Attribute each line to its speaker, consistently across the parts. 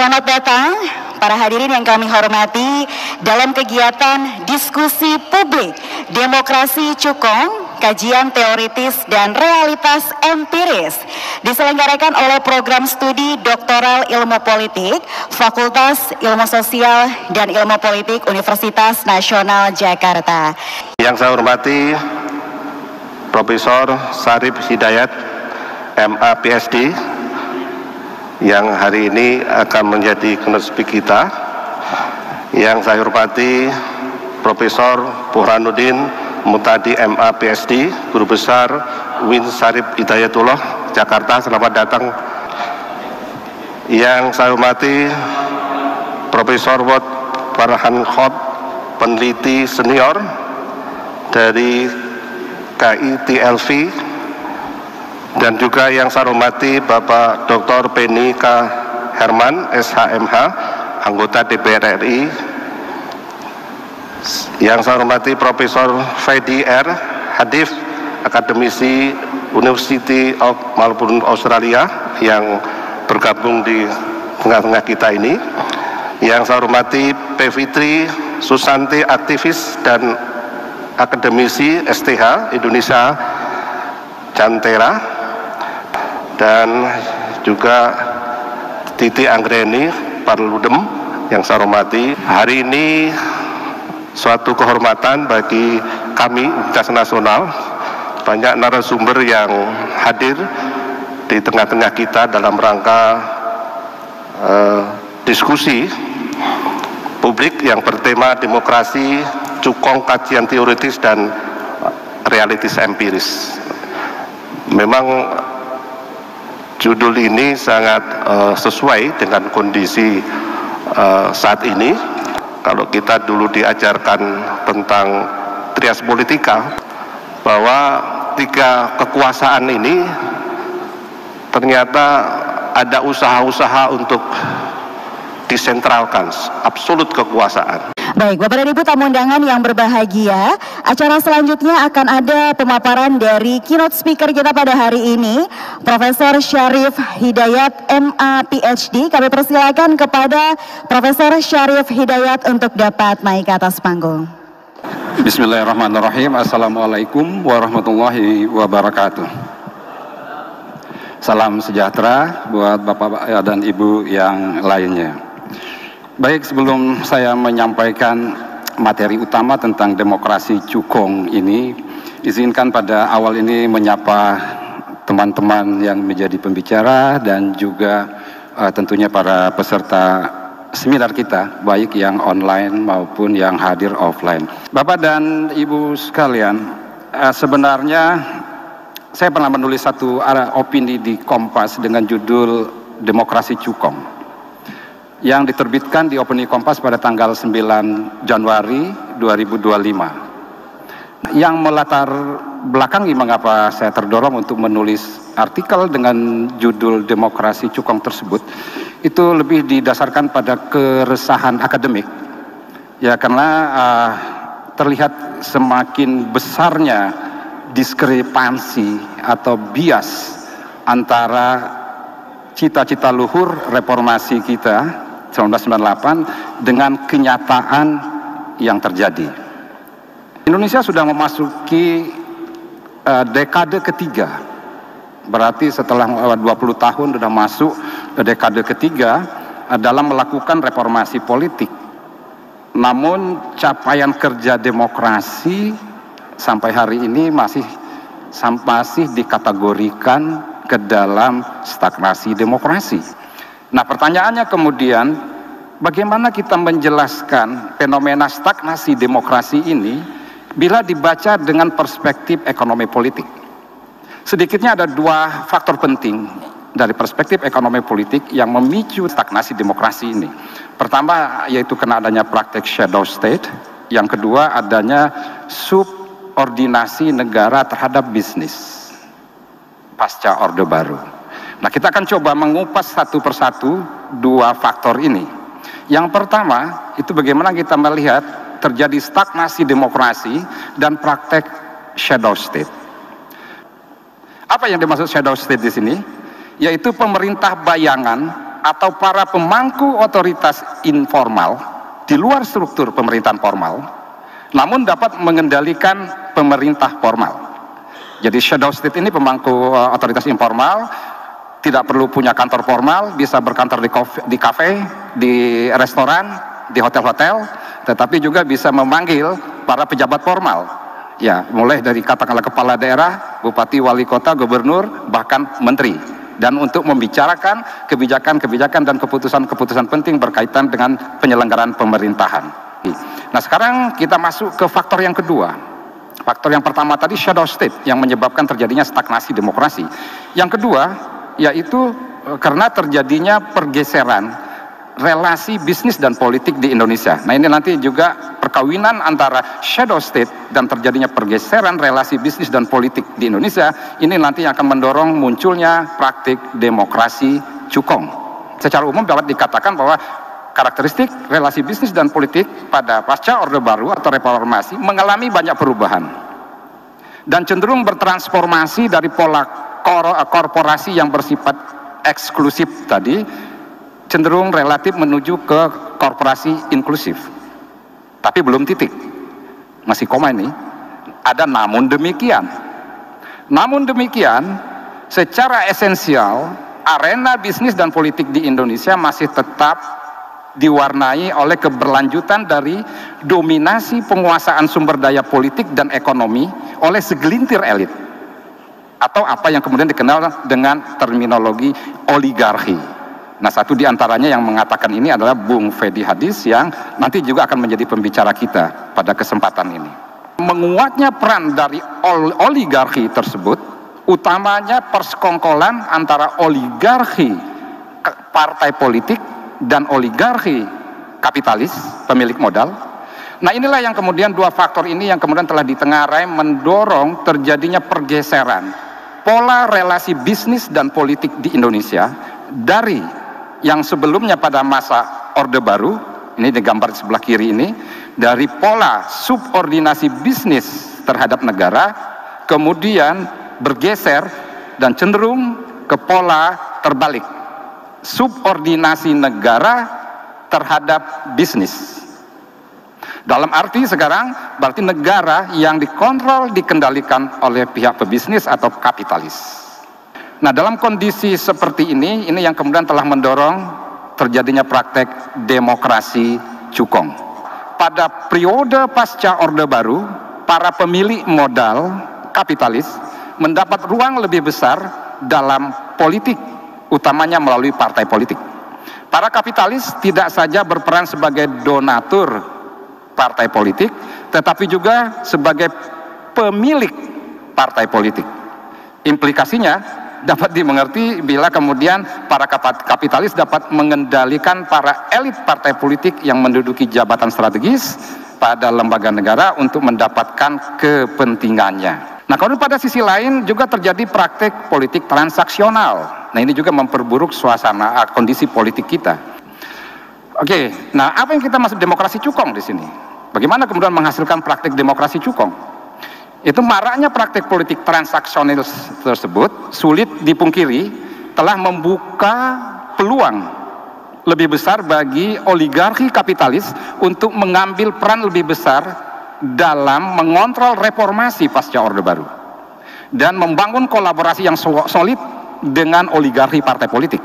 Speaker 1: Selamat datang para hadirin yang kami hormati dalam kegiatan diskusi publik Demokrasi Cukong, kajian teoritis dan realitas empiris diselenggarakan oleh program studi doktoral ilmu politik Fakultas Ilmu Sosial dan Ilmu Politik Universitas Nasional Jakarta.
Speaker 2: Yang saya hormati Profesor Syarif Hidayat, MA PhD, yang hari ini akan menjadi keynote speaker kita. Yang saya hormati Profesor Burhanuddin Muhtadi, MA PhD, Guru Besar UIN Syarif Hidayatullah, Jakarta. Selamat datang. Yang saya hormati Profesor Wod Farhan Khot, peneliti senior dari KITLV, dan juga yang saya hormati Bapak Dr. Penny K. Herman, SHMH, anggota DPR RI. Yang saya hormati Profesor Fedi R. Hadif, akademisi University of Melbourne, Australia, yang bergabung di tengah-tengah kita ini. Yang saya hormati P. Fitri Susanti, aktivis dan akademisi STH Indonesia Jantera, dan juga Titi Anggreni Parludem yang saya hormati. Hari ini suatu kehormatan bagi kami Universitas Nasional, banyak narasumber yang hadir di tengah-tengah kita dalam rangka diskusi publik yang bertema demokrasi cukong, kajian teoritis dan realitas empiris. Memang judul ini sangat sesuai dengan kondisi saat ini. Kalau kita dulu diajarkan tentang trias politika, bahwa tiga kekuasaan ini ternyata ada usaha-usaha untuk disentralkan, absolut kekuasaan.
Speaker 1: Baik, Bapak dan Ibu tamu undangan yang berbahagia, acara selanjutnya akan ada pemaparan dari keynote speaker kita pada hari ini, Profesor Syarif Hidayat, MA PhD. Kami persilakan kepada Profesor Syarif Hidayat untuk dapat naik ke atas panggung.
Speaker 3: Bismillahirrahmanirrahim. Assalamualaikum warahmatullahi wabarakatuh. Salam sejahtera buat Bapak dan Ibu yang lainnya. Baik, sebelum saya menyampaikan materi utama tentang demokrasi cukong ini, izinkan pada awal ini menyapa teman-teman yang menjadi pembicara dan juga tentunya para peserta seminar kita, baik yang online maupun yang hadir offline. Bapak dan Ibu sekalian, sebenarnya saya pernah menulis satu opini di Kompas dengan judul Demokrasi Cukong, yang diterbitkan di Opini Kompas pada tanggal 9 Januari 2025. Yang melatar belakangi mengapa saya terdorong untuk menulis artikel dengan judul Demokrasi Cukong tersebut, itu lebih didasarkan pada keresahan akademik. Ya, karena terlihat semakin besarnya diskrepansi atau bias antara cita-cita luhur reformasi kita 1998 dengan kenyataan yang terjadi. Indonesia sudah memasuki dekade ketiga, berarti setelah 20 tahun sudah masuk dekade ketiga dalam melakukan reformasi politik. Namun capaian kerja demokrasi sampai hari ini masih dikategorikan ke dalam stagnasi demokrasi. Nah, pertanyaannya kemudian, bagaimana kita menjelaskan fenomena stagnasi demokrasi ini bila dibaca dengan perspektif ekonomi politik? Sedikitnya ada dua faktor penting dari perspektif ekonomi politik yang memicu stagnasi demokrasi ini. Pertama, yaitu karena adanya praktek shadow state. Yang kedua, adanya subordinasi negara terhadap bisnis pasca Orde Baru. Nah, kita akan coba mengupas satu persatu dua faktor ini. Yang pertama, itu bagaimana kita melihat terjadi stagnasi demokrasi dan praktek shadow state. Apa yang dimaksud shadow state di sini? Yaitu pemerintah bayangan atau para pemangku otoritas informal di luar struktur pemerintahan formal, namun dapat mengendalikan pemerintah formal. Jadi shadow state ini pemangku otoritas informal, tidak perlu punya kantor formal, bisa berkantor di kafe, di restoran, di hotel-hotel, tetapi juga bisa memanggil para pejabat formal. Ya, mulai dari katakanlah kepala daerah, bupati, wali kota, gubernur, bahkan menteri. Dan untuk membicarakan kebijakan-kebijakan dan keputusan-keputusan penting berkaitan dengan penyelenggaraan pemerintahan. Nah, sekarang kita masuk ke faktor yang kedua. Faktor yang pertama tadi shadow state yang menyebabkan terjadinya stagnasi demokrasi. Yang kedua yaitu karena terjadinya pergeseran relasi bisnis dan politik di Indonesia. Nah, ini nanti juga perkawinan antara shadow state dan terjadinya pergeseran relasi bisnis dan politik di Indonesia, ini nanti akan mendorong munculnya praktik demokrasi cukong. Secara umum dapat dikatakan bahwa karakteristik relasi bisnis dan politik pada pasca Orde Baru atau reformasi mengalami banyak perubahan dan cenderung bertransformasi dari pola korporasi yang bersifat eksklusif tadi cenderung relatif menuju ke korporasi inklusif. Tapi belum titik, masih koma ini. Ada namun demikian. Namun demikian, secara esensial, arena bisnis dan politik di Indonesia masih tetap diwarnai oleh keberlanjutan dari dominasi penguasaan sumber daya politik dan ekonomi oleh segelintir elit, atau apa yang kemudian dikenal dengan terminologi oligarki. Nah, satu di antaranya yang mengatakan ini adalah Bung Fedi Hadis yang nanti juga akan menjadi pembicara kita pada kesempatan ini. Menguatnya peran dari oligarki tersebut, utamanya persekongkolan antara oligarki partai politik dan oligarki kapitalis, pemilik modal. Nah, inilah yang kemudian dua faktor ini yang kemudian telah ditengarai mendorong terjadinya pergeseran pola relasi bisnis dan politik di Indonesia dari yang sebelumnya pada masa Orde Baru, ini digambar di sebelah kiri ini, dari pola subordinasi bisnis terhadap negara, kemudian bergeser dan cenderung ke pola terbalik, subordinasi negara terhadap bisnis. Dalam arti sekarang, berarti negara yang dikontrol, dikendalikan oleh pihak pebisnis atau kapitalis. Nah, dalam kondisi seperti ini yang kemudian telah mendorong terjadinya praktek demokrasi cukong. Pada periode pasca Orde Baru, para pemilik modal kapitalis mendapat ruang lebih besar dalam politik, utamanya melalui partai politik. Para kapitalis tidak saja berperan sebagai donatur partai politik, tetapi juga sebagai pemilik partai politik. Implikasinya dapat dimengerti bila kemudian para kapitalis dapat mengendalikan para elit partai politik yang menduduki jabatan strategis pada lembaga negara untuk mendapatkan kepentingannya. Nah, kalau pada sisi lain juga terjadi praktek politik transaksional. Nah, ini juga memperburuk suasana kondisi politik kita. Oke, nah apa yang kita maksud demokrasi cukong di sini? Bagaimana kemudian menghasilkan praktek demokrasi cukong? Itu maraknya praktik politik transaksional tersebut sulit dipungkiri telah membuka peluang lebih besar bagi oligarki kapitalis untuk mengambil peran lebih besar dalam mengontrol reformasi pasca Orde Baru dan membangun kolaborasi yang solid dengan oligarki partai politik.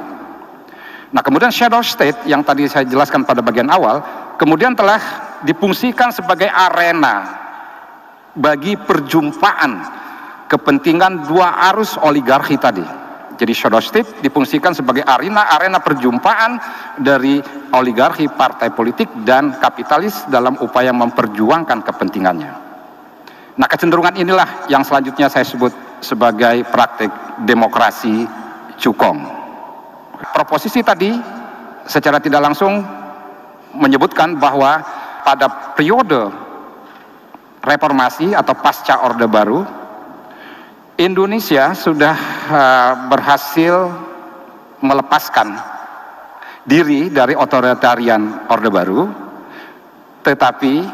Speaker 3: Nah, kemudian shadow state yang tadi saya jelaskan pada bagian awal kemudian telah difungsikan sebagai arena bagi perjumpaan kepentingan dua arus oligarki tadi. Jadi shadow state difungsikan sebagai arena perjumpaan dari oligarki partai politik dan kapitalis dalam upaya memperjuangkan kepentingannya. Nah, kecenderungan inilah yang selanjutnya saya sebut sebagai praktik demokrasi cukong. Proposisi tadi secara tidak langsung menyebutkan bahwa pada periode reformasi atau pasca Orde Baru, Indonesia sudah berhasil melepaskan diri dari otoritarian Orde Baru, tetapi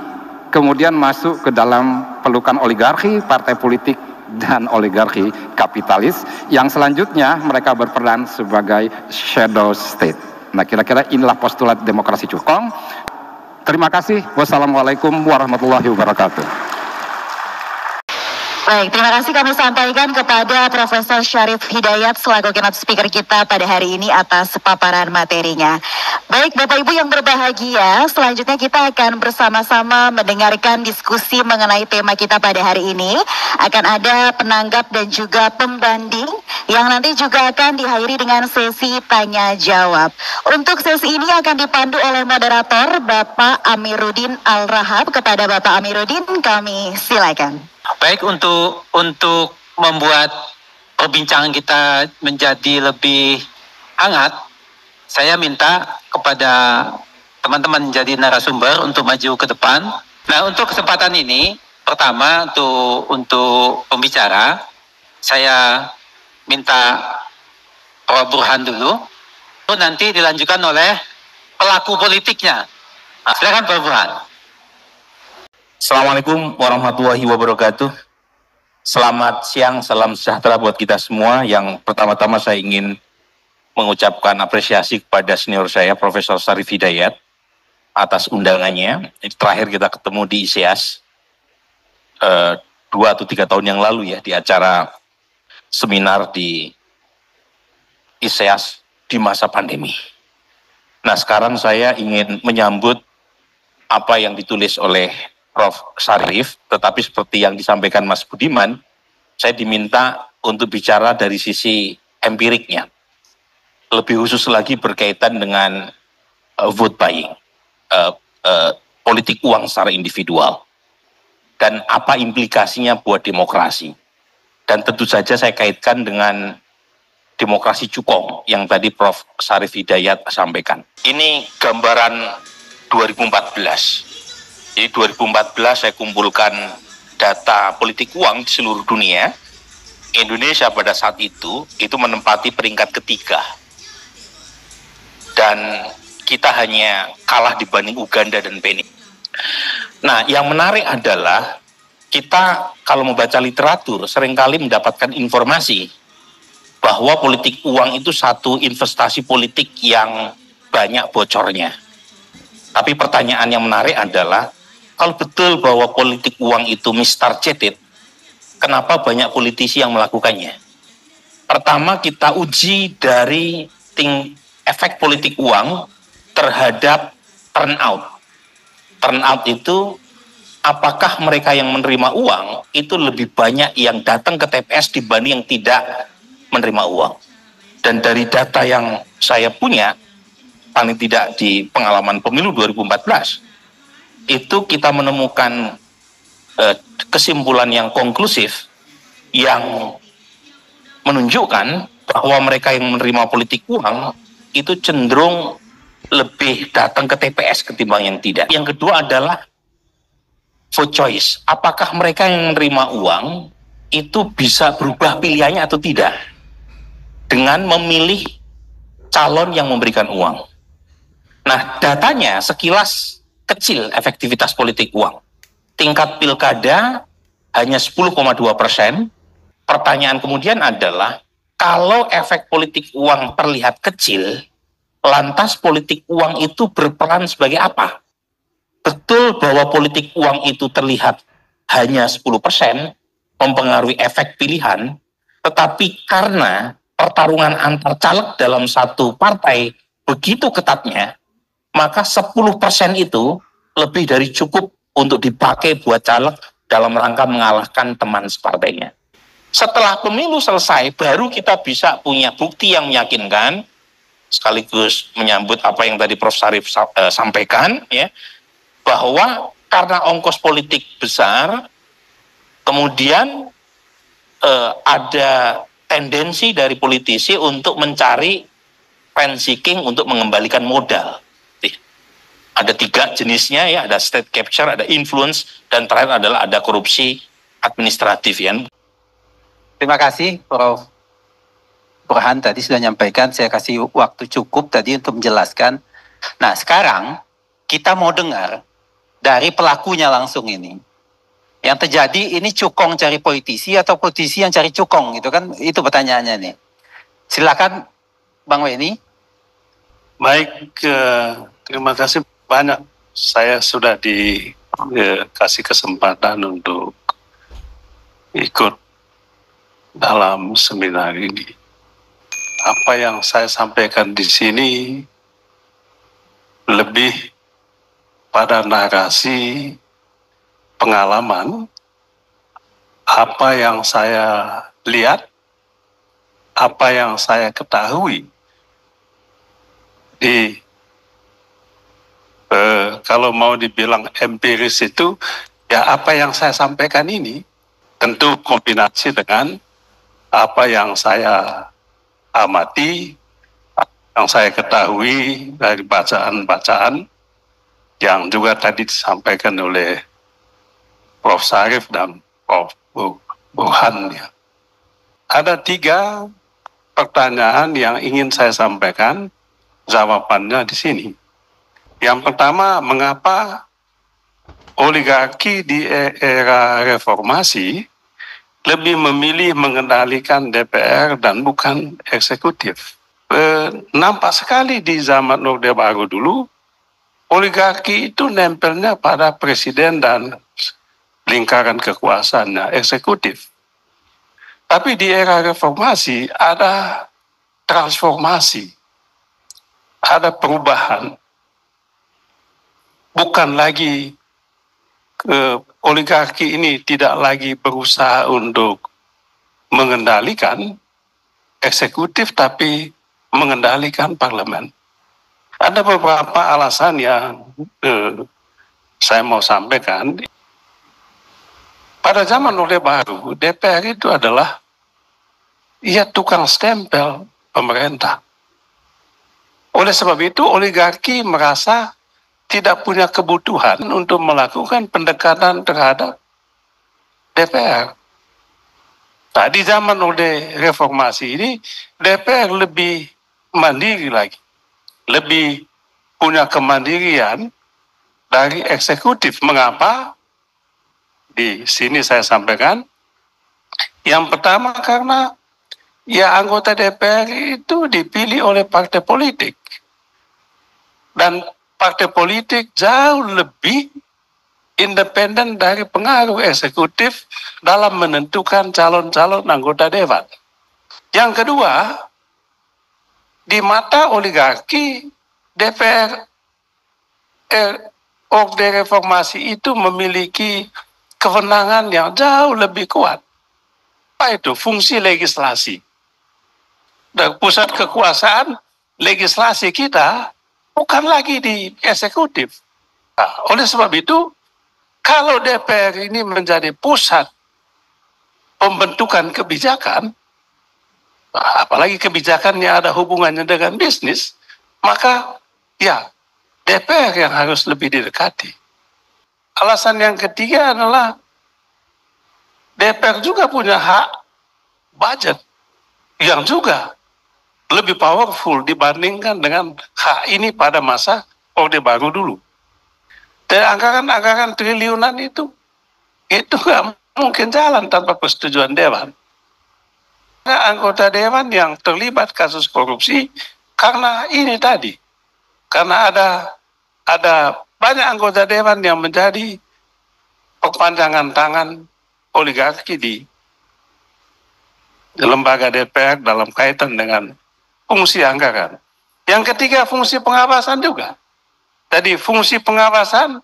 Speaker 3: kemudian masuk ke dalam pelukan oligarki, partai politik, dan oligarki kapitalis yang selanjutnya mereka berperan sebagai shadow state. Nah, kira-kira inilah postulat demokrasi cukong. Terima kasih. Wassalamualaikum warahmatullahi wabarakatuh.
Speaker 1: Baik, terima kasih kami sampaikan kepada Profesor Syarif Hidayat selaku keynote speaker kita pada hari ini atas paparan materinya. Baik, Bapak Ibu yang berbahagia, selanjutnya kita akan bersama-sama mendengarkan diskusi mengenai tema kita pada hari ini. Akan ada penanggap dan juga pembanding yang nanti juga akan diakhiri dengan sesi tanya jawab. Untuk sesi ini akan dipandu oleh moderator Bapak Amiruddin Al-Rahab. Kepada Bapak Amiruddin kami silakan.
Speaker 4: Baik, untuk membuat perbincangan kita menjadi lebih hangat, saya minta kepada teman-teman menjadi narasumber untuk maju ke depan. Nah, untuk kesempatan ini, pertama untuk pembicara, saya minta Prof. Burhan dulu, nanti dilanjutkan oleh pelaku politiknya. Nah, silakan Prof. Burhan.
Speaker 5: Assalamualaikum warahmatullahi wabarakatuh. Selamat siang, salam sejahtera buat kita semua. Yang pertama-tama saya ingin mengucapkan apresiasi kepada senior saya, Profesor Syarif Hidayat, atas undangannya. Terakhir kita ketemu di ISEAS 2 atau 3 tahun yang lalu ya, di acara seminar di ISEAS di masa pandemi. Nah, sekarang saya ingin menyambut apa yang ditulis oleh Prof. Syarif, tetapi seperti yang disampaikan Mas Budiman, saya diminta untuk bicara dari sisi empiriknya. Lebih khusus lagi berkaitan dengan vote buying, politik uang secara individual, dan apa implikasinya buat demokrasi. Dan tentu saja saya kaitkan dengan demokrasi cukong yang tadi Prof. Syarif Hidayat sampaikan. Ini gambaran 2014. Jadi 2014 saya kumpulkan data politik uang di seluruh dunia. Indonesia pada saat itu menempati peringkat ketiga. Dan kita hanya kalah dibanding Uganda dan Benin. Nah, yang menarik adalah kita kalau membaca literatur seringkali mendapatkan informasi bahwa politik uang itu satu investasi politik yang banyak bocornya. Tapi pertanyaan yang menarik adalah, kalau betul bahwa politik uang itu mistargeted, kenapa banyak politisi yang melakukannya? Pertama, kita uji dari efek politik uang terhadap turnout. Turnout itu, apakah mereka yang menerima uang itu lebih banyak yang datang ke TPS dibanding yang tidak menerima uang. Dan dari data yang saya punya, paling tidak di pengalaman pemilu 2014, itu kita menemukan kesimpulan yang konklusif yang menunjukkan bahwa mereka yang menerima politik uang itu cenderung lebih datang ke TPS ketimbang yang tidak. Yang kedua adalah vote choice. Apakah mereka yang menerima uang itu bisa berubah pilihannya atau tidak dengan memilih calon yang memberikan uang. Nah, datanya sekilas kecil efektivitas politik uang. Tingkat pilkada hanya 10,2%. Pertanyaan kemudian adalah, kalau efek politik uang terlihat kecil, lantas politik uang itu berperan sebagai apa? Betul bahwa politik uang itu terlihat hanya 10% mempengaruhi efek pilihan, tetapi karena pertarungan antar caleg dalam satu partai begitu ketatnya, maka 10% itu lebih dari cukup untuk dipakai buat caleg dalam rangka mengalahkan teman separtainya. Setelah pemilu selesai, baru kita bisa punya bukti yang meyakinkan, sekaligus menyambut apa yang tadi Prof. Syarif sampaikan, ya, bahwa karena ongkos politik besar, kemudian ada tendensi dari politisi untuk mencari rent seeking untuk mengembalikan modal. Ada 3 jenisnya ya, ada state capture, ada influence, dan terakhir adalah ada korupsi administratif ya.
Speaker 4: Terima kasih Prof. Burhan tadi sudah menyampaikan, saya kasih waktu cukup tadi untuk menjelaskan. Nah, sekarang kita mau dengar dari pelakunya langsung ini. Yang terjadi ini cukong cari politisi atau politisi yang cari cukong gitu kan, itu pertanyaannya nih. Silakan Bang Weni
Speaker 6: Baik, terima kasih banyak. Saya sudah dikasih kesempatan untuk ikut dalam seminar ini. Apa yang saya sampaikan di sini lebih pada narasi pengalaman, apa yang saya lihat, apa yang saya ketahui. Kalau mau dibilang empiris itu, ya apa yang saya sampaikan ini tentu kombinasi dengan apa yang saya amati, yang saya ketahui dari bacaan-bacaan yang juga tadi disampaikan oleh Prof. Sarif dan Prof. Burhan. Ya. Ada 3 pertanyaan yang ingin saya sampaikan, jawabannya di sini. Yang pertama, mengapa oligarki di era reformasi lebih memilih mengendalikan DPR dan bukan eksekutif? Nampak sekali di zaman Orde Baru dulu, oligarki itu nempelnya pada presiden dan lingkaran kekuasaannya, eksekutif. Tapi di era reformasi ada transformasi, ada perubahan. Bukan lagi oligarki ini tidak lagi berusaha untuk mengendalikan eksekutif, tapi mengendalikan parlemen. Ada beberapa alasan yang saya mau sampaikan. Pada zaman Orde Baru, DPR itu adalah tukang stempel pemerintah. Oleh sebab itu, oligarki merasa tidak punya kebutuhan untuk melakukan pendekatan terhadap DPR. Nah, di zaman Orde Reformasi ini, DPR lebih mandiri lagi. Lebih punya kemandirian dari eksekutif. Mengapa? Di sini saya sampaikan. Yang pertama karena anggota DPR itu dipilih oleh partai politik. Dan partai politik jauh lebih independen dari pengaruh eksekutif dalam menentukan calon-calon anggota dewan. Yang kedua, di mata oligarki, DPR Orde Reformasi itu memiliki kewenangan yang jauh lebih kuat. Apa itu? Fungsi legislasi. Dan pusat kekuasaan legislasi kita bukan lagi di eksekutif. Nah, oleh sebab itu, kalau DPR ini menjadi pusat pembentukan kebijakan, apalagi kebijakan yang ada hubungannya dengan bisnis, maka DPR yang harus lebih didekati. Alasan yang ketiga adalah DPR juga punya hak budget yang juga lebih powerful dibandingkan dengan hak ini pada masa Orde Baru dulu. Dan anggaran-anggaran triliunan itu nggak mungkin jalan tanpa persetujuan Dewan. Anggota Dewan yang terlibat kasus korupsi karena ini tadi. Karena ada banyak anggota Dewan yang menjadi perpanjangan tangan oligarki di lembaga DPR dalam kaitan dengan fungsi anggaran. Yang ketiga, fungsi pengawasan juga. Jadi fungsi pengawasan,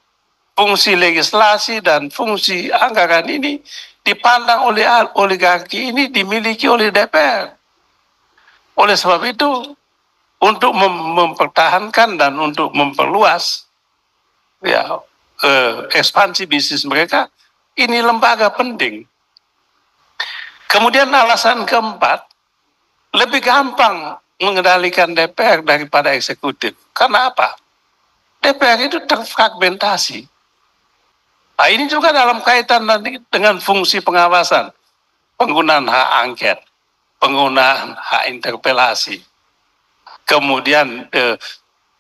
Speaker 6: fungsi legislasi, dan fungsi anggaran ini dipandang oleh oligarki ini dimiliki oleh DPR. Oleh sebab itu, untuk mempertahankan dan untuk memperluas ekspansi bisnis mereka, ini lembaga penting. Kemudian alasan keempat, lebih gampang mengendalikan DPR daripada eksekutif. Karena apa? DPR itu terfragmentasi. Nah, ini juga dalam kaitan nanti dengan fungsi pengawasan, penggunaan hak angket, penggunaan hak interpelasi, kemudian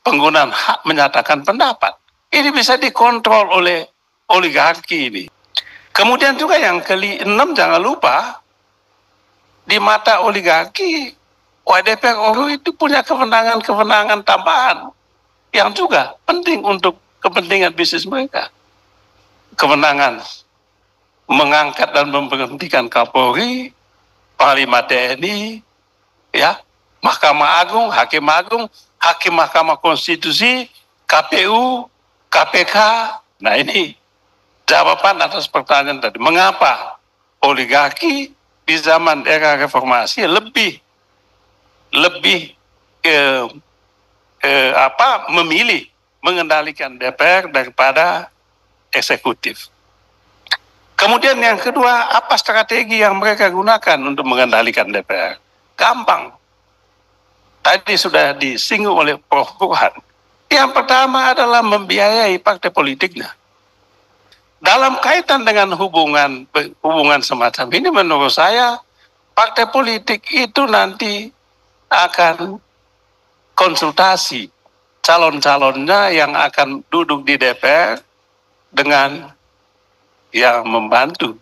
Speaker 6: penggunaan hak menyatakan pendapat. Ini bisa dikontrol oleh oligarki ini. Kemudian juga yang ke-6, jangan lupa, di mata oligarki, DPR itu punya kewenangan tambahan yang juga penting untuk kepentingan bisnis mereka. Kewenangan mengangkat dan memberhentikan Kapolri, Panglima TNI, ya, Mahkamah Agung, Hakim Mahkamah Konstitusi, KPU, KPK. Nah, ini jawaban atas pertanyaan tadi. Mengapa oligarki di zaman era reformasi lebih memilih mengendalikan DPR daripada eksekutif. Kemudian yang kedua, apa strategi yang mereka gunakan untuk mengendalikan DPR? Gampang. Tadi sudah disinggung oleh Prof. Burhan. Yang pertama adalah membiayai partai politiknya. Dalam kaitan dengan hubungan semacam ini, menurut saya partai politik itu nanti akan konsultasi calon-calonnya yang akan duduk di DPR dengan yang membantu,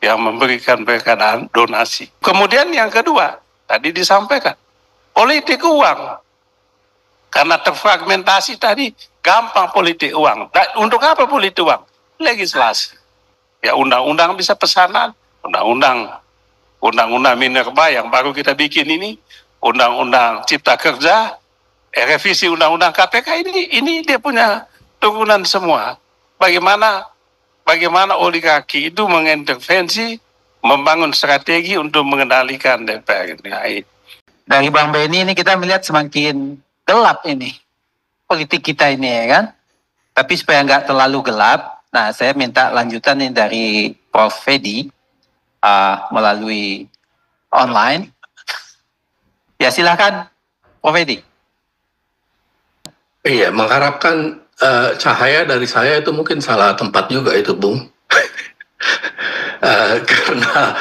Speaker 6: yang memberikan mereka donasi. Kemudian yang kedua, tadi disampaikan, politik uang. Karena terfragmentasi tadi, gampang politik uang. Untuk apa politik uang? Legislasi. Ya, undang-undang bisa pesanan, undang-undang minerba yang baru kita bikin ini, undang-undang cipta kerja, revisi undang-undang KPK ini dia punya turunan semua. Bagaimana oligarki itu mengintervensi, membangun strategi untuk mengendalikan DPR ini.
Speaker 4: Dari Bang Benny ini kita melihat semakin gelap ini politik kita ini, ya kan? Tapi supaya nggak terlalu gelap, nah saya minta lanjutan ini dari Prof. Fedi melalui online. Ya silakan, Prof. Fedi.
Speaker 7: Iya, mengharapkan cahaya dari saya itu mungkin salah tempat juga itu, Bung. Karena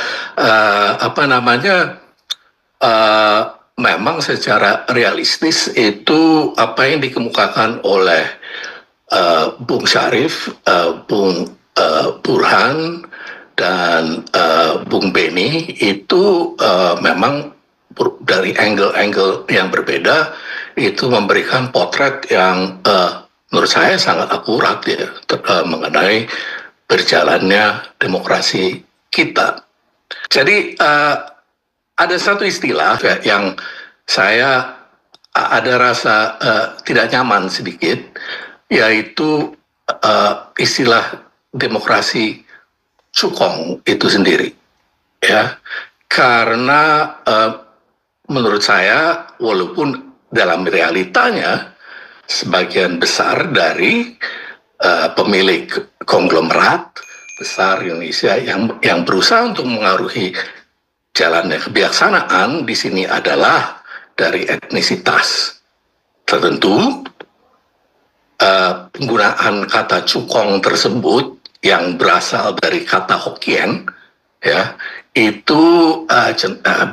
Speaker 7: memang secara realistis itu apa yang dikemukakan oleh Bung Syarif, Bung Burhan, dan Bung Benny itu memang dari angle-angle yang berbeda itu memberikan potret yang menurut saya sangat akurat ya mengenai berjalannya demokrasi kita. Jadi ada satu istilah yang saya ada rasa tidak nyaman sedikit, yaitu istilah demokrasi cukong itu sendiri, ya, karena menurut saya walaupun dalam realitanya sebagian besar dari pemilik konglomerat besar Indonesia yang berusaha untuk mengaruhi jalannya kebijaksanaan di sini adalah dari etnisitas tertentu. Penggunaan kata cukong tersebut yang berasal dari kata Hokkien, ya, itu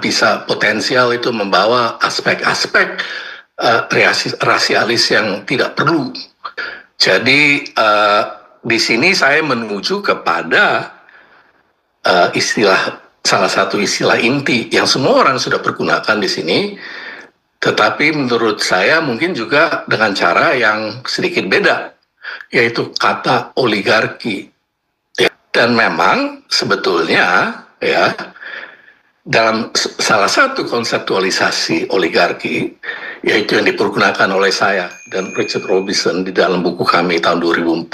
Speaker 7: bisa potensial itu membawa aspek-aspek rasialis yang tidak perlu. Jadi di sini saya menuju kepada salah satu istilah inti yang semua orang sudah pergunakan di sini, tetapi menurut saya mungkin juga dengan cara yang sedikit beda, yaitu kata oligarki. Dan memang sebetulnya ya dalam salah satu konseptualisasi oligarki, yaitu yang dipergunakan oleh saya dan Richard Robinson di dalam buku kami tahun 2004,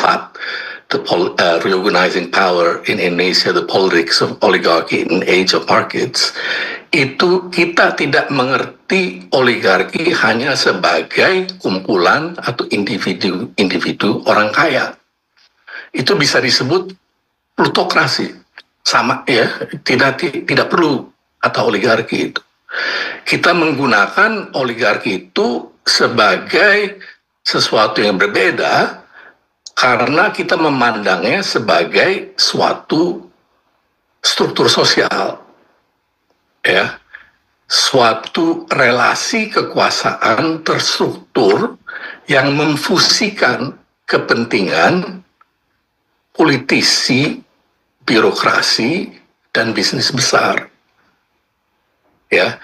Speaker 7: Reorganizing Power in Indonesia, The Politics of Oligarchy in Age of Markets, itu kita tidak mengerti oligarki hanya sebagai kumpulan atau individu orang kaya. Itu bisa disebut plutokrasi, sama ya, tidak perlu kata oligarki itu. Kita menggunakan oligarki itu sebagai sesuatu yang berbeda karena kita memandangnya sebagai suatu struktur sosial, ya, suatu relasi kekuasaan terstruktur yang memfusikan kepentingan politisi, birokrasi, dan bisnis besar. Ya,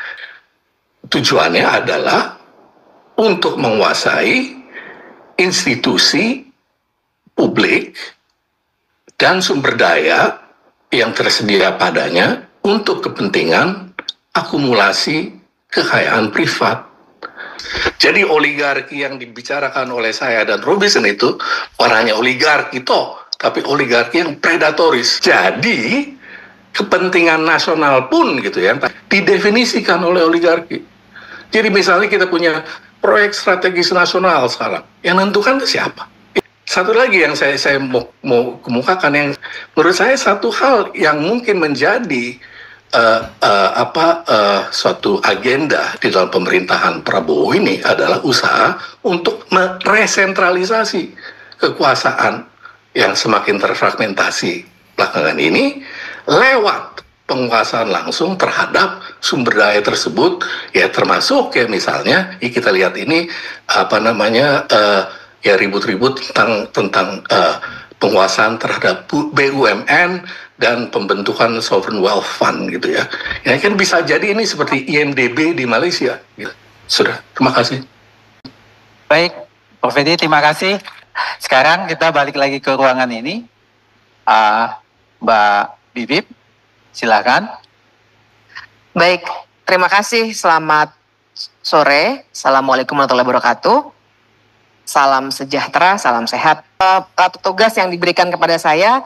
Speaker 7: tujuannya adalah untuk menguasai institusi publik dan sumber daya yang tersedia padanya untuk kepentingan akumulasi kekayaan privat. Jadi oligarki yang dibicarakan oleh saya dan Robinson itu bukan hanya oligarki toh, tapi oligarki yang predatoris. Jadi kepentingan nasional pun gitu ya didefinisikan oleh oligarki. Jadi misalnya kita punya proyek strategis nasional sekarang, yang menentukan siapa? Satu lagi yang saya mau kemukakan, yang menurut saya satu hal yang mungkin menjadi suatu agenda di dalam pemerintahan Prabowo ini adalah usaha untuk meresentralisasi kekuasaan yang semakin terfragmentasi belakangan ini lewat penguasaan langsung terhadap sumber daya tersebut, ya termasuk ya misalnya kita lihat ini ya ribut-ribut tentang penguasaan terhadap BUMN dan pembentukan sovereign wealth fund gitu ya. Ya kan bisa jadi ini seperti IMDb di Malaysia. Gitu. Sudah, terima kasih.
Speaker 4: Baik, Prof. Edi, terima kasih. Sekarang kita balik lagi ke ruangan ini. Mbak Bibip, silakan.
Speaker 8: Baik, terima kasih. Selamat sore. Assalamualaikum warahmatullahi wabarakatuh. Salam sejahtera, salam sehat. Tugas yang diberikan kepada saya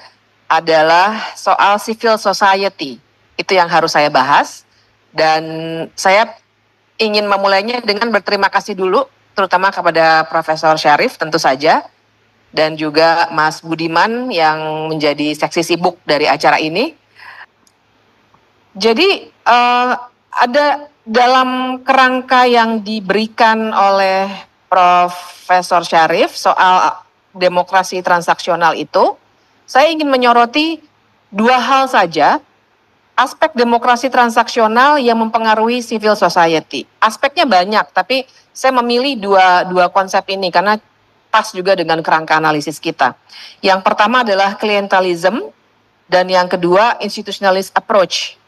Speaker 8: adalah soal civil society. Itu yang harus saya bahas. Dan saya ingin memulainya dengan berterima kasih dulu, terutama kepada Profesor Syarif tentu saja, dan juga Mas Budiman yang menjadi seksi sibuk dari acara ini. Jadi ada dalam kerangka yang diberikan oleh Profesor Syarif soal demokrasi transaksional itu, saya ingin menyoroti dua hal saja, aspek demokrasi transaksional yang mempengaruhi civil society. Aspeknya banyak, tapi saya memilih dua konsep ini karena pas juga dengan kerangka analisis kita. Yang pertama adalah clientelism, dan yang kedua institutionalist approach.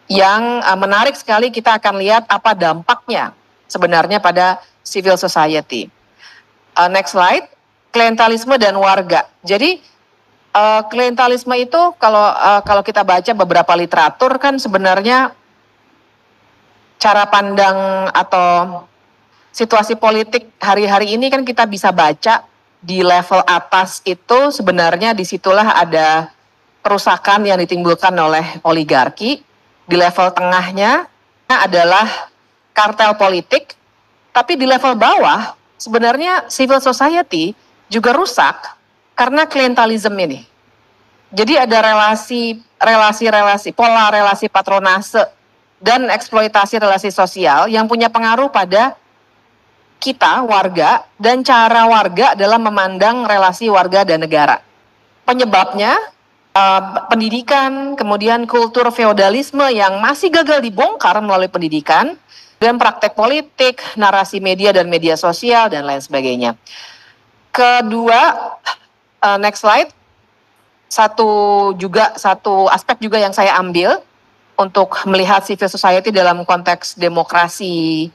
Speaker 8: Yang menarik sekali, kita akan lihat apa dampaknya sebenarnya pada civil society. Next slide, klientelisme dan warga. Jadi klientelisme itu kalau kita baca beberapa literatur kan sebenarnya cara pandang atau situasi politik hari-hari ini kan kita bisa baca di level atas itu sebenarnya disitulah ada kerusakan yang ditimbulkan oleh oligarki. Di level tengahnya adalah kartel politik, tapi di level bawah sebenarnya civil society juga rusak karena klientelisme ini. Jadi ada pola relasi patronase dan eksploitasi relasi sosial yang punya pengaruh pada kita, warga, dan cara warga dalam memandang relasi warga dan negara. Penyebabnya pendidikan, kemudian kultur feodalisme yang masih gagal dibongkar melalui pendidikan, dan praktek politik, narasi media dan media sosial, dan lain sebagainya. Kedua, next slide, satu aspek juga yang saya ambil untuk melihat civil society dalam konteks demokrasi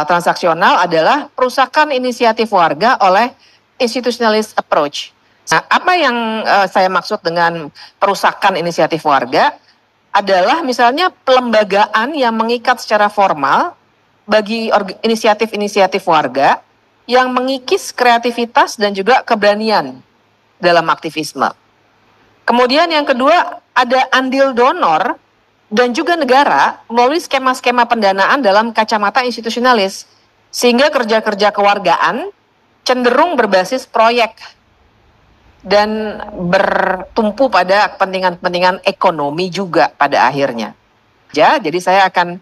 Speaker 8: transaksional adalah perusakan inisiatif warga oleh institutionalist approach. Nah, apa yang saya maksud dengan perusakan inisiatif warga adalah misalnya pelembagaan yang mengikat secara formal bagi inisiatif-inisiatif warga yang mengikis kreativitas dan juga keberanian dalam aktivisme. Kemudian yang kedua ada andil donor dan juga negara melalui skema-skema pendanaan dalam kacamata institusionalis, sehingga kerja-kerja kewargaan cenderung berbasis proyek dan bertumpu pada kepentingan-kepentingan ekonomi juga pada akhirnya. Jadi saya akan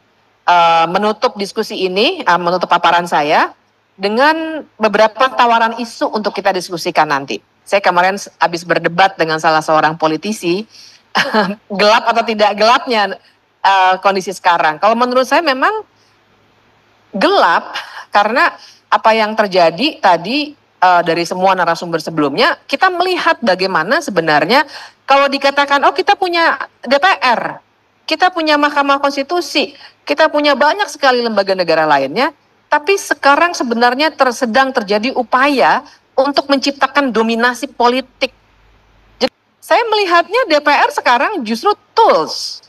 Speaker 8: menutup diskusi ini, menutup paparan saya dengan beberapa tawaran isu untuk kita diskusikan nanti. Saya kemarin habis berdebat dengan salah seorang politisi, gelap atau tidak gelapnya kondisi sekarang. Kalau menurut saya memang gelap karena apa yang terjadi tadi dari semua narasumber sebelumnya, kita melihat bagaimana sebenarnya kalau dikatakan, oh kita punya DPR, kita punya Mahkamah Konstitusi, kita punya banyak sekali lembaga negara lainnya, tapi sekarang sebenarnya sedang terjadi upaya untuk menciptakan dominasi politik. Jadi, saya melihatnya DPR sekarang justru tools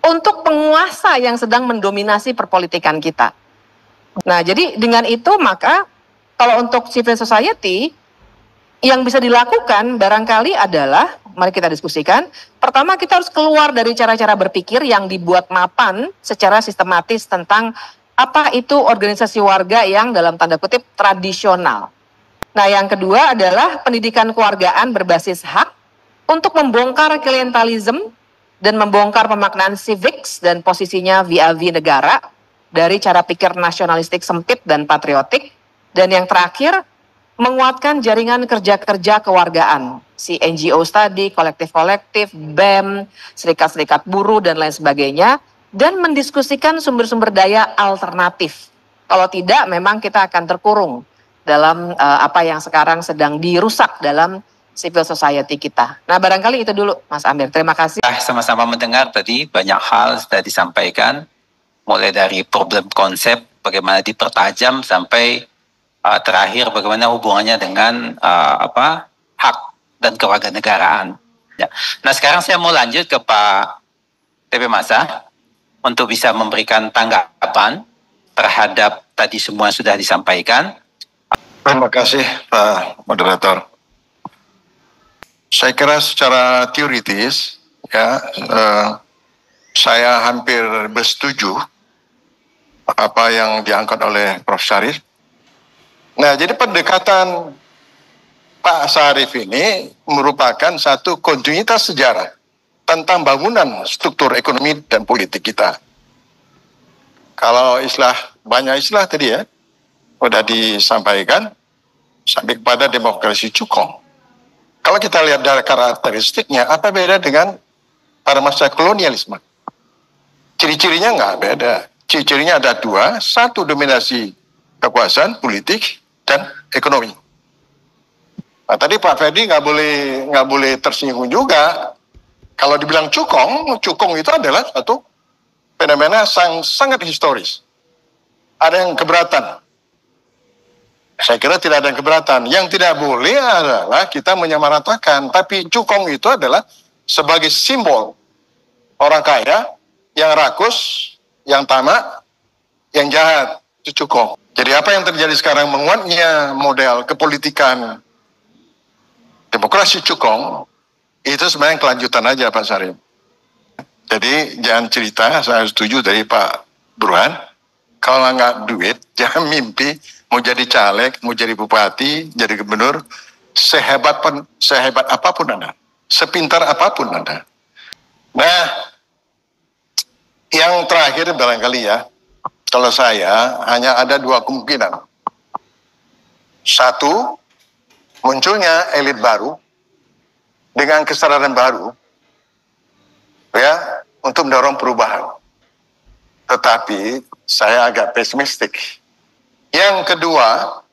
Speaker 8: untuk penguasa yang sedang mendominasi perpolitikan kita. Nah, jadi dengan itu maka kalau untuk civil society, yang bisa dilakukan barangkali adalah, mari kita diskusikan, pertama kita harus keluar dari cara-cara berpikir yang dibuat mapan secara sistematis tentang apa itu organisasi warga yang dalam tanda kutip tradisional. Nah, yang kedua adalah pendidikan kewargaan berbasis hak untuk membongkar klientelisme dan membongkar pemaknaan civics dan posisinya vis-a-vis negara dari cara pikir nasionalistik sempit dan patriotik. Dan yang terakhir, menguatkan jaringan kerja-kerja kewargaan, si NGO tadi, kolektif-kolektif, BEM, serikat-serikat buruh, dan lain sebagainya, dan mendiskusikan sumber-sumber daya alternatif. Kalau tidak, memang kita akan terkurung dalam apa yang sekarang sedang dirusak dalam civil society kita. Nah, barangkali itu dulu, Mas Amir. Terima kasih.
Speaker 4: Sama-sama mendengar tadi banyak hal sudah disampaikan, mulai dari problem konsep, bagaimana dipertajam, sampai terakhir bagaimana hubungannya dengan hak dan kewarganegaraan. Ya. Nah, sekarang saya mau lanjut ke Pak TP Masa untuk bisa memberikan tanggapan terhadap tadi semua sudah disampaikan.
Speaker 9: Terima kasih Pak Moderator. Saya kira secara teoritis ya saya hampir bersetuju apa yang diangkat oleh Prof. Syarif. Nah, jadi pendekatan Pak Syarif ini merupakan satu kontinuitas sejarah tentang bangunan struktur ekonomi dan politik kita. Kalau banyak istilah tadi ya, sudah disampaikan sampai kepada demokrasi cukong. Kalau kita lihat dari karakteristiknya, apa beda dengan pada masa kolonialisme? Ciri-cirinya nggak beda. Ciri-cirinya ada dua, satu dominasi kekuasaan politik dan ekonomi. Nah, tadi Pak Ferdi nggak boleh tersinggung juga. Kalau dibilang cukong itu adalah satu fenomena sangat historis. Ada yang keberatan. Saya kira tidak ada yang keberatan. Yang tidak boleh adalah kita menyamaratakan. Tapi cukong itu adalah sebagai simbol orang kaya yang rakus, yang tamak, yang jahat. Itu cukong. Jadi apa yang terjadi sekarang, menguatnya model kepolitikan demokrasi cukong, itu sebenarnya kelanjutan aja Pak Syarif. Jadi jangan cerita, saya setuju dari Pak Burhan, kalau nggak duit, jangan mimpi mau jadi caleg, mau jadi bupati, jadi gubernur, sehebat apapun Anda, sepintar apapun Anda. Nah, yang terakhir barangkali ya, kalau saya hanya ada dua kemungkinan. Satu, munculnya elit baru dengan kesadaran baru ya untuk mendorong perubahan. Tetapi saya agak pesimistik. Yang kedua,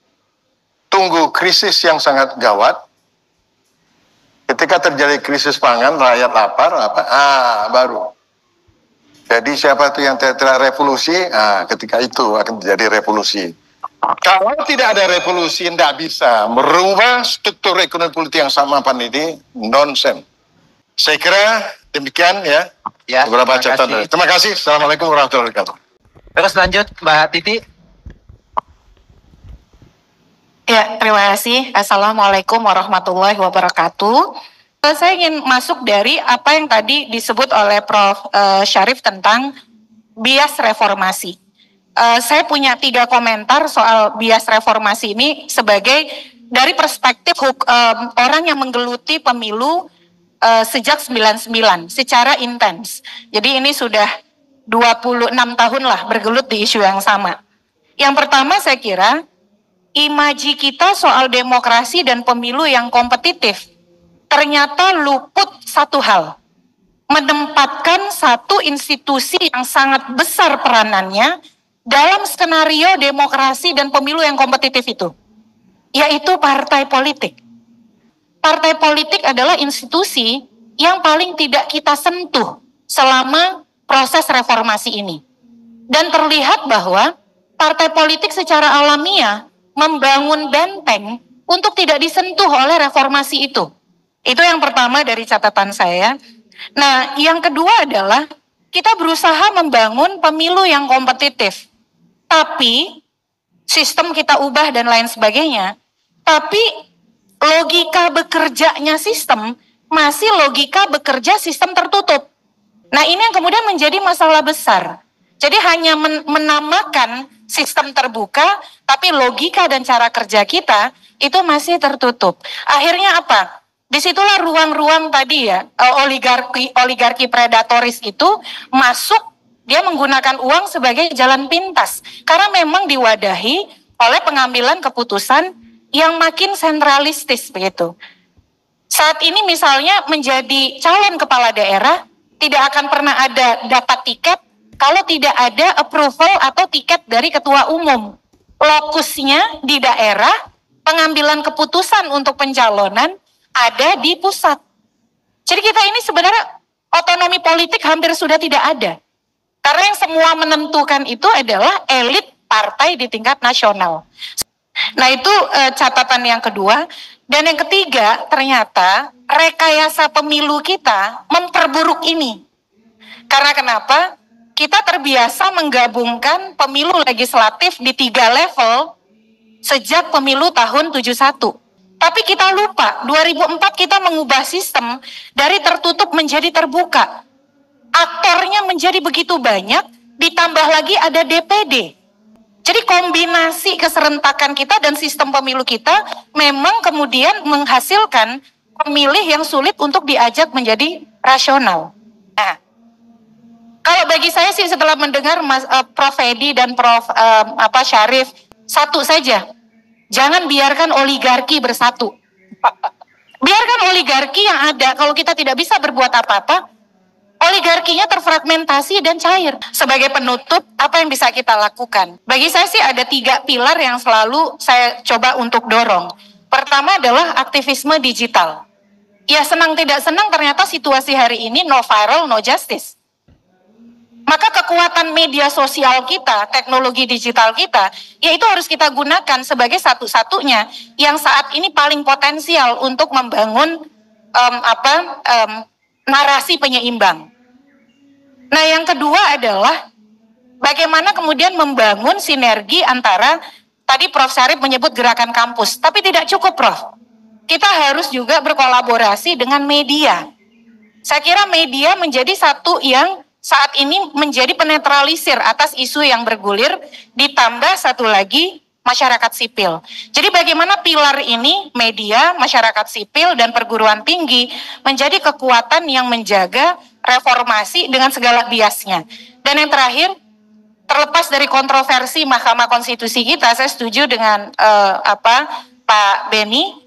Speaker 9: tunggu krisis yang sangat gawat. Ketika terjadi krisis pangan, rakyat lapar, baru. Jadi siapa itu yang telah revolusi? Ketika itu akan terjadi revolusi. Kalau tidak ada revolusi, tidak bisa merubah struktur ekonomi politik yang sama ini, nonsen. Saya kira demikian ya. Beberapa catatan. Terima kasih. Assalamualaikum warahmatullahi wabarakatuh.
Speaker 4: Terus lanjut Mbak Titi.
Speaker 10: Ya, terima kasih. Assalamualaikum warahmatullahi wabarakatuh. Saya ingin masuk dari apa yang tadi disebut oleh Prof. Syarif tentang bias reformasi. Saya punya 3 komentar soal bias reformasi ini sebagai dari perspektif orang yang menggeluti pemilu sejak 99 secara intens. Jadi ini sudah 26 tahun lah bergelut di isu yang sama. Yang pertama saya kira imaji kita soal demokrasi dan pemilu yang kompetitif ternyata luput satu hal, menempatkan satu institusi yang sangat besar peranannya dalam skenario demokrasi dan pemilu yang kompetitif itu, yaitu partai politik. Partai politik adalah institusi yang paling tidak kita sentuh selama proses reformasi ini. Dan terlihat bahwa partai politik secara alamiah membangun benteng untuk tidak disentuh oleh reformasi itu. Itu yang pertama dari catatan saya. Nah, yang kedua adalah kita berusaha membangun pemilu yang kompetitif. Tapi sistem kita ubah dan lain sebagainya. Tapi logika bekerjanya sistem masih logika bekerja sistem tertutup. Nah, ini yang kemudian menjadi masalah besar. Jadi hanya menamakan sistem terbuka, tapi logika dan cara kerja kita itu masih tertutup. Akhirnya apa? Disitulah ruang-ruang tadi ya, oligarki predatoris itu masuk, dia menggunakan uang sebagai jalan pintas. Karena memang diwadahi oleh pengambilan keputusan yang makin sentralistis begitu. Saat ini misalnya menjadi calon kepala daerah, tidak akan pernah ada dapat tiket kalau tidak ada approval atau tiket dari ketua umum. Lokusnya di daerah, pengambilan keputusan untuk pencalonan ada di pusat. Jadi kita ini sebenarnya otonomi politik hampir sudah tidak ada. Karena yang semua menentukan itu adalah elit partai di tingkat nasional. Nah itu catatan yang kedua. Dan yang ketiga, ternyata rekayasa pemilu kita memperburuk ini. Karena kenapa? Kita terbiasa menggabungkan pemilu legislatif di 3 level sejak pemilu tahun 71. Tapi kita lupa, 2004 kita mengubah sistem dari tertutup menjadi terbuka. Aktornya menjadi begitu banyak, ditambah lagi ada DPD. Jadi kombinasi keserentakan kita dan sistem pemilu kita memang kemudian menghasilkan pemilih yang sulit untuk diajak menjadi rasional. Nah, kalau bagi saya sih setelah mendengar Prof. Edi dan Prof. Syarif, satu saja, jangan biarkan oligarki bersatu. Biarkan oligarki yang ada, kalau kita tidak bisa berbuat apa-apa, oligarkinya terfragmentasi dan cair. Sebagai penutup, apa yang bisa kita lakukan? Bagi saya sih ada 3 pilar yang selalu saya coba untuk dorong. Pertama adalah aktivisme digital. Ya senang tidak senang ternyata situasi hari ini no viral, no justice. Maka kekuatan media sosial kita, teknologi digital kita, ya itu harus kita gunakan sebagai satu-satunya yang saat ini paling potensial untuk membangun narasi penyeimbang. Nah yang kedua adalah bagaimana kemudian membangun sinergi antara, tadi Prof. Syarif menyebut gerakan kampus, tapi tidak cukup Prof. Kita harus juga berkolaborasi dengan media. Saya kira media menjadi satu yang saat ini menjadi penetralisir atas isu yang bergulir, ditambah satu lagi masyarakat sipil. Jadi bagaimana pilar ini, media, masyarakat sipil, dan perguruan tinggi menjadi kekuatan yang menjaga reformasi dengan segala biasnya. Dan yang terakhir, terlepas dari kontroversi Mahkamah Konstitusi kita, saya setuju dengan Pak Beni,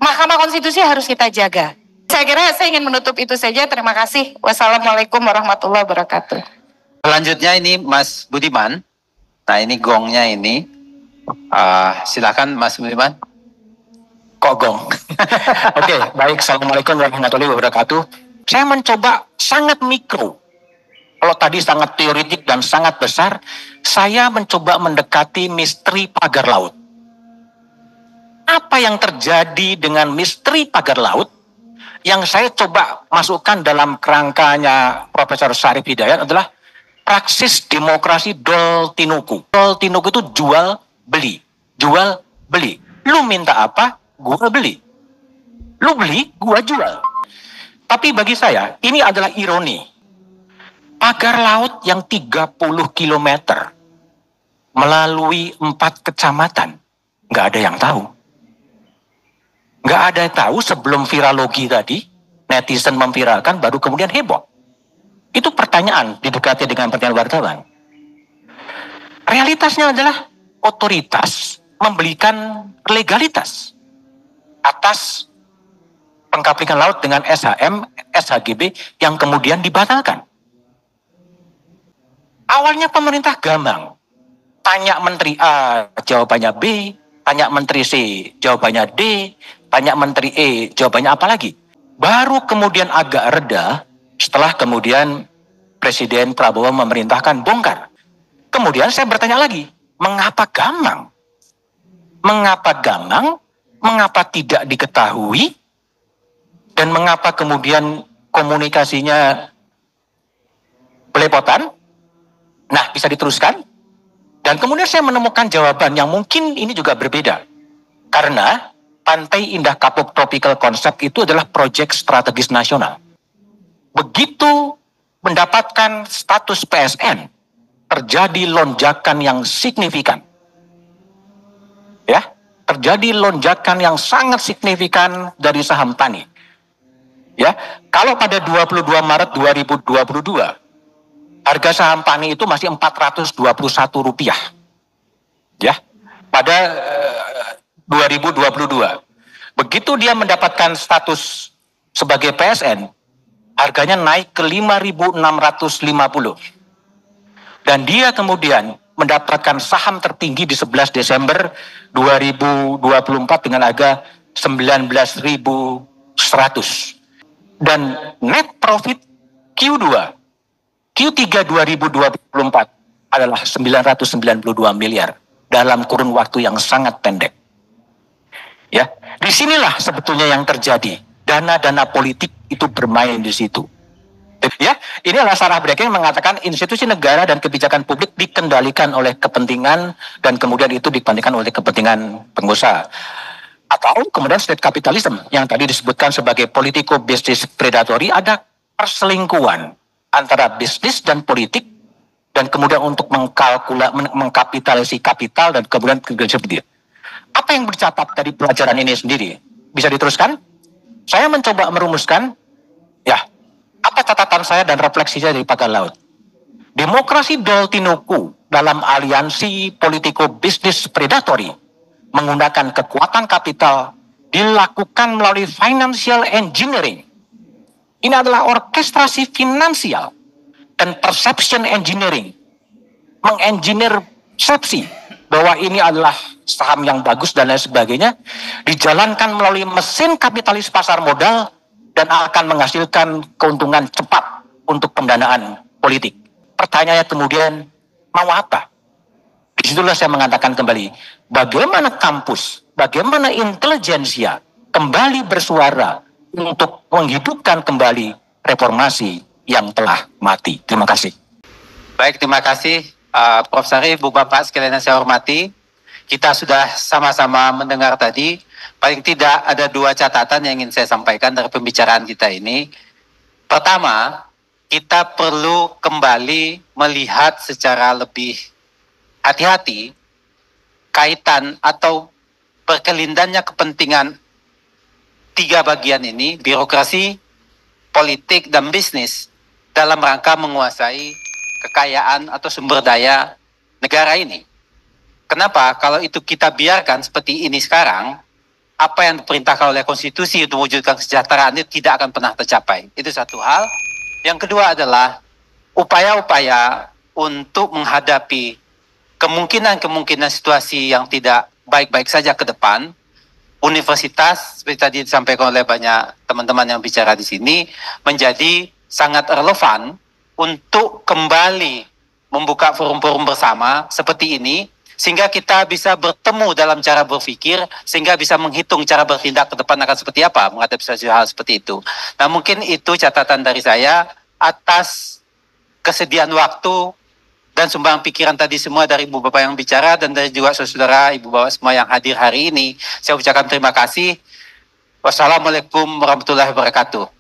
Speaker 10: Mahkamah Konstitusi harus kita jaga. Saya kira saya ingin menutup itu saja. Terima kasih. Wassalamualaikum warahmatullahi wabarakatuh.
Speaker 4: Selanjutnya ini Mas Budiman. Nah ini gongnya ini. Silakan Mas Budiman.
Speaker 11: Kok gong? Oke, baik. Assalamualaikum warahmatullahi wabarakatuh. Saya mencoba sangat mikro. Kalau tadi sangat teoretik dan sangat besar, saya mencoba mendekati misteri pagar laut. Apa yang terjadi dengan misteri pagar laut? Yang saya coba masukkan dalam kerangkanya Profesor Syarif Hidayat adalah praksis demokrasi dol tinuku. Dol tinuku itu jual beli. Jual beli. Lu minta apa? Gua beli. Lu beli, gua jual. Tapi bagi saya, ini adalah ironi. Pagar laut yang 30 km melalui 4 kecamatan, nggak ada yang tahu. Nggak ada yang tahu sebelum viralogi tadi, netizen memviralkan, baru kemudian heboh. Itu pertanyaan, didekati dengan pertanyaan wartawan. Realitasnya adalah otoritas memberikan legalitas atas pengkaplikan laut dengan SHM, SHGB yang kemudian dibatalkan. Awalnya pemerintah gambang. Tanya Menteri A, jawabannya B. Tanya Menteri C, jawabannya D. Tanya Menteri E, jawabannya apa lagi? Baru kemudian agak reda Setelah kemudian Presiden Prabowo memerintahkan bongkar. Kemudian saya bertanya lagi, mengapa gamang? Mengapa gamang? Mengapa tidak diketahui? Dan mengapa kemudian komunikasinya belepotan? Nah, bisa diteruskan? Dan kemudian saya menemukan jawaban yang mungkin ini juga berbeda. Karena Pantai Indah Kapuk Tropical Concept itu adalah proyek strategis nasional. Begitu mendapatkan status PSN, terjadi lonjakan yang signifikan. Ya, terjadi lonjakan yang sangat signifikan dari saham TANI. Ya, kalau pada 22 Maret 2022 harga saham TANI itu masih Rp421. Ya, pada 2022. Begitu dia mendapatkan status sebagai PSN, harganya naik ke 5.650. Dan dia kemudian mendapatkan saham tertinggi di 11 Desember 2024 dengan harga 19.100. Dan net profit Q3 2024 adalah 992 miliar dalam kurun waktu yang sangat pendek. Ya, disinilah sebetulnya yang terjadi. Dana-dana politik itu bermain di situ. Ya, ini adalah Sarah Breke yang mengatakan institusi negara dan kebijakan publik dikendalikan oleh kepentingan dan kemudian itu dikendalikan oleh kepentingan pengusaha. Atau kemudian state capitalism yang tadi disebutkan sebagai politico business predatory, ada perselingkuhan antara bisnis dan politik dan kemudian untuk mengkapitalisasi kapital dan kemudian seperti itu. Apa yang dicatat dari pelajaran ini sendiri? Bisa diteruskan? Saya mencoba merumuskan, ya, apa catatan saya dan refleksi saya dari Pagar Laut. Demokrasi Doltinuku dalam aliansi politico business predatory menggunakan kekuatan kapital dilakukan melalui financial engineering. Ini adalah orkestrasi finansial dan perception engineering. Mengengineer persepsi bahwa ini adalah saham yang bagus dan lain sebagainya, dijalankan melalui mesin kapitalis pasar modal dan akan menghasilkan keuntungan cepat untuk pendanaan politik. Pertanyaannya kemudian, mau apa? Disitulah saya mengatakan kembali, bagaimana kampus, bagaimana intelijensia kembali bersuara untuk menghidupkan kembali reformasi yang telah mati. Terima kasih.
Speaker 4: Baik, terima kasih Prof. Sarif, Bu Bapak sekalian yang saya hormati. Kita sudah sama-sama mendengar tadi, paling tidak ada dua catatan yang ingin saya sampaikan dari pembicaraan kita ini. Pertama, kita perlu kembali melihat secara lebih hati-hati kaitan atau berkelindannya kepentingan tiga bagian ini, birokrasi, politik, dan bisnis, dalam rangka menguasai kekayaan atau sumber daya negara ini. Kenapa? Kalau itu kita biarkan seperti ini sekarang, apa yang diperintahkan oleh konstitusi untuk mewujudkan kesejahteraan itu tidak akan pernah tercapai. Itu satu hal. Yang kedua adalah upaya-upaya untuk menghadapi kemungkinan-kemungkinan situasi yang tidak baik-baik saja ke depan. Universitas, seperti tadi disampaikan oleh banyak teman-teman yang bicara di sini, menjadi sangat relevan untuk kembali membuka forum-forum bersama seperti ini, sehingga kita bisa bertemu dalam cara berpikir, sehingga bisa menghitung cara bertindak ke depan akan seperti apa menghadapi hal seperti itu. Nah, mungkin itu catatan dari saya atas kesediaan waktu dan sumbang pikiran tadi semua dari Ibu Bapak yang bicara dan dari juga saudara Ibu Bapak semua yang hadir hari ini. Saya ucapkan terima kasih. Wassalamualaikum warahmatullahi wabarakatuh.